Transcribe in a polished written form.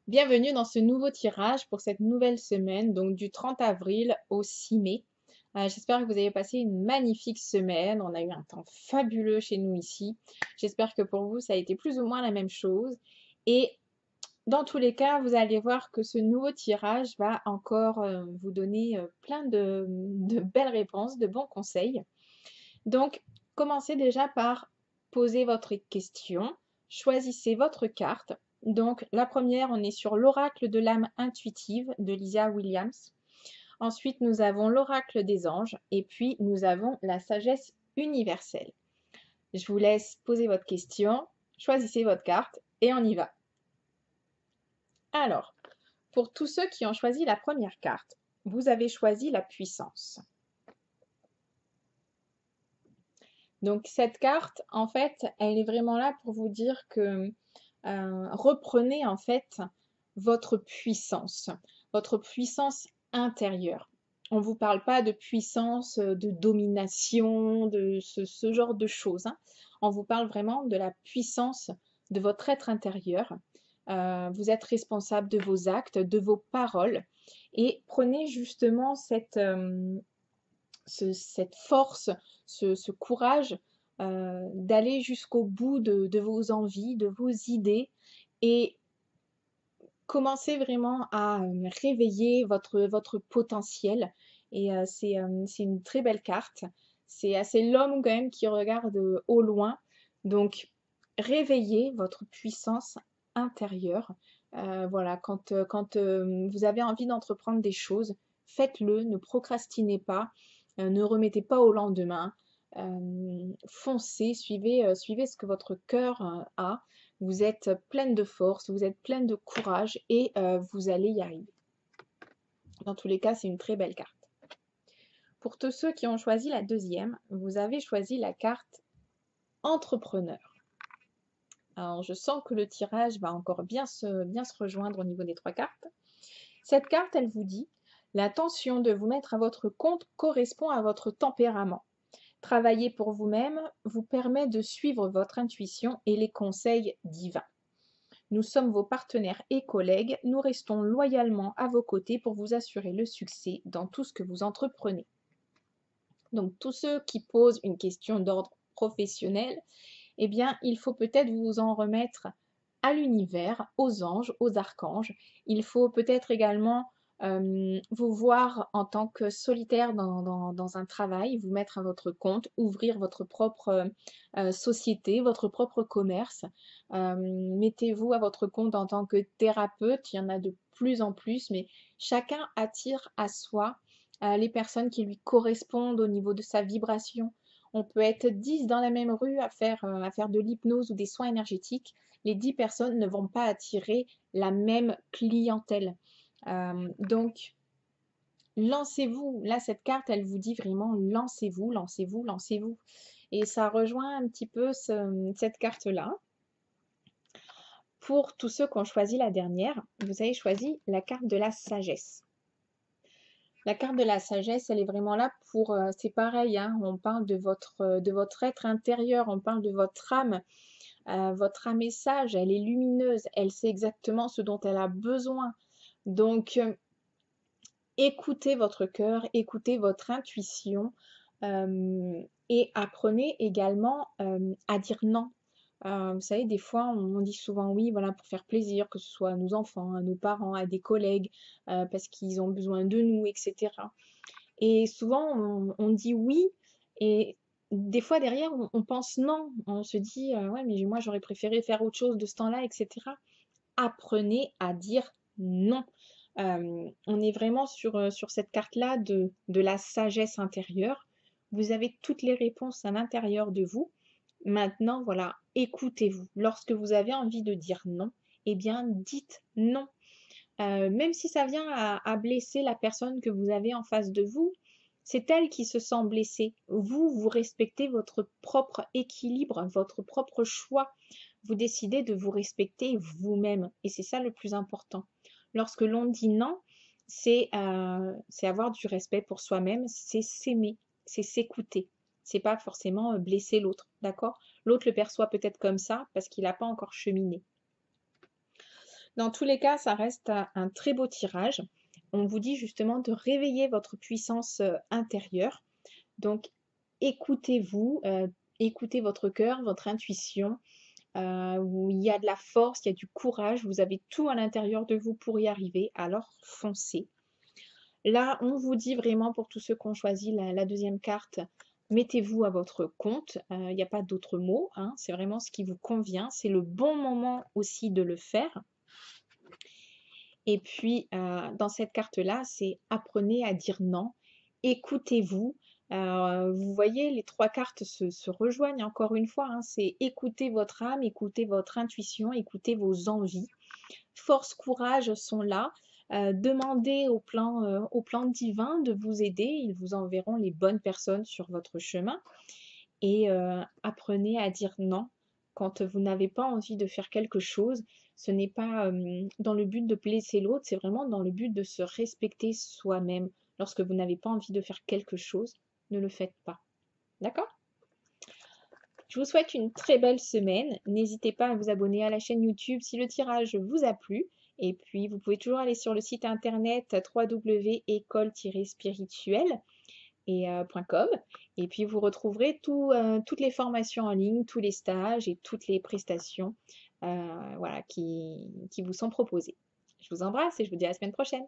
Bienvenue dans ce nouveau tirage pour cette nouvelle semaine, donc du 30 avril au 6 mai. J'espère que vous avez passé une magnifique semaine. On a eu un temps fabuleux chez nous ici. J'espère que pour vous, ça a été plus ou moins la même chose. Et dans tous les cas, vous allez voir que ce nouveau tirage va encore vous donner plein de belles réponses, de bons conseils. Donc, commencez déjà par poser votre question. Choisissez votre carte. Donc, la première, on est sur l'oracle de l'âme intuitive de Lisa Williams. Ensuite, nous avons l'oracle des anges. Et puis, nous avons la sagesse universelle. Je vous laisse poser votre question, choisissez votre carte et on y va. Alors, pour tous ceux qui ont choisi la première carte, vous avez choisi la puissance. Donc cette carte, en fait, elle est vraiment là pour vous dire que reprenez en fait votre puissance intérieure. On ne vous parle pas de puissance de domination, de ce genre de choses, hein. On vous parle vraiment de la puissance de votre être intérieur. Vous êtes responsable de vos actes, de vos paroles, et prenez justement cette force, ce courage d'aller jusqu'au bout de vos envies, de vos idées et commencez vraiment à réveiller votre potentiel. Et c'est une très belle carte. C'est l'homme quand même qui regarde au loin. Donc, réveillez votre puissance intérieure. Voilà, quand vous avez envie d'entreprendre des choses, faites-le, ne procrastinez pas, ne remettez pas au lendemain. Foncez, suivez ce que votre cœur a. Vous êtes pleine de force, vous êtes pleine de courage et vous allez y arriver. Dans tous les cas, c'est une très belle carte. Pour tous ceux qui ont choisi la deuxième, vous avez choisi la carte entrepreneur. Alors, je sens que le tirage va encore bien se rejoindre au niveau des trois cartes. Cette carte, elle vous dit, l'intention de vous mettre à votre compte correspond à votre tempérament. Travailler pour vous-même vous permet de suivre votre intuition et les conseils divins. Nous sommes vos partenaires et collègues, nous restons loyalement à vos côtés pour vous assurer le succès dans tout ce que vous entreprenez. Donc tous ceux qui posent une question d'ordre professionnel, eh bien il faut peut-être vous en remettre à l'univers, aux anges, aux archanges. Il faut peut-être également vous voir en tant que solitaire dans un travail, vous mettre à votre compte, ouvrir votre propre société, votre propre commerce. Mettez-vous à votre compte en tant que thérapeute, il y en a de plus en plus, mais chacun attire à soi les personnes qui lui correspondent au niveau de sa vibration. On peut être 10 dans la même rue à faire de l'hypnose ou des soins énergétiques. Les 10 personnes ne vont pas attirer la même clientèle. Donc, lancez-vous. Là, cette carte, elle vous dit vraiment lancez-vous, lancez-vous, lancez-vous. Et ça rejoint un petit peu cette carte-là. Pour tous ceux qui ont choisi la dernière, vous avez choisi la carte de la sagesse. La carte de la sagesse, elle est vraiment là pour, c'est pareil, hein, on parle de votre être intérieur, on parle de votre âme est sage, elle est lumineuse, elle sait exactement ce dont elle a besoin. Donc, écoutez votre cœur, écoutez votre intuition et apprenez également à dire non. Vous savez, des fois, on dit souvent oui, voilà, pour faire plaisir, que ce soit à nos enfants, à nos parents, à des collègues, parce qu'ils ont besoin de nous, etc. Et souvent, on dit oui, et des fois derrière, on pense non. On se dit, ouais, mais moi, j'aurais préféré faire autre chose de ce temps-là, etc. Apprenez à dire non. On est vraiment sur cette carte-là de la sagesse intérieure. Vous avez toutes les réponses à l'intérieur de vous. Maintenant, voilà, écoutez-vous. Lorsque vous avez envie de dire non, eh bien, dites non. Même si ça vient à blesser la personne que vous avez en face de vous, c'est elle qui se sent blessée. Vous, vous respectez votre propre équilibre, votre propre choix. Vous décidez de vous respecter vous-même. Et c'est ça le plus important. Lorsque l'on dit non, c'est avoir du respect pour soi-même, c'est s'aimer, c'est s'écouter. C'est pas forcément blesser l'autre, d'accord? L'autre le perçoit peut-être comme ça parce qu'il n'a pas encore cheminé. Dans tous les cas, ça reste un très beau tirage. On vous dit justement de réveiller votre puissance intérieure. Donc, écoutez-vous, écoutez votre cœur, votre intuition. Où il y a de la force, il y a du courage, vous avez tout à l'intérieur de vous pour y arriver, alors foncez. Là, on vous dit vraiment pour tous ceux qui ont choisi la deuxième carte, mettez-vous à votre compte. Il n'y a pas d'autre mot, hein, c'est vraiment ce qui vous convient. C'est le bon moment aussi de le faire. Et puis, dans cette carte-là, c'est apprenez à dire non, écoutez-vous. Vous voyez, les trois cartes se rejoignent encore une fois, hein, c'est écouter votre âme, écouter votre intuition, écouter vos envies. Force, courage sont là. Demandez au plan divin de vous aider, ils vous enverront les bonnes personnes sur votre chemin. Et apprenez à dire non quand vous n'avez pas envie de faire quelque chose. Ce n'est pas dans le but de blesser l'autre, c'est vraiment dans le but de se respecter soi-même. Lorsque vous n'avez pas envie de faire quelque chose, ne le faites pas. D'accord? Je vous souhaite une très belle semaine. N'hésitez pas à vous abonner à la chaîne YouTube si le tirage vous a plu. Et puis, vous pouvez toujours aller sur le site internet www.école-spirituelle .com. Et puis, vous retrouverez toutes les formations en ligne, tous les stages et toutes les prestations voilà, qui vous sont proposées. Je vous embrasse et je vous dis à la semaine prochaine.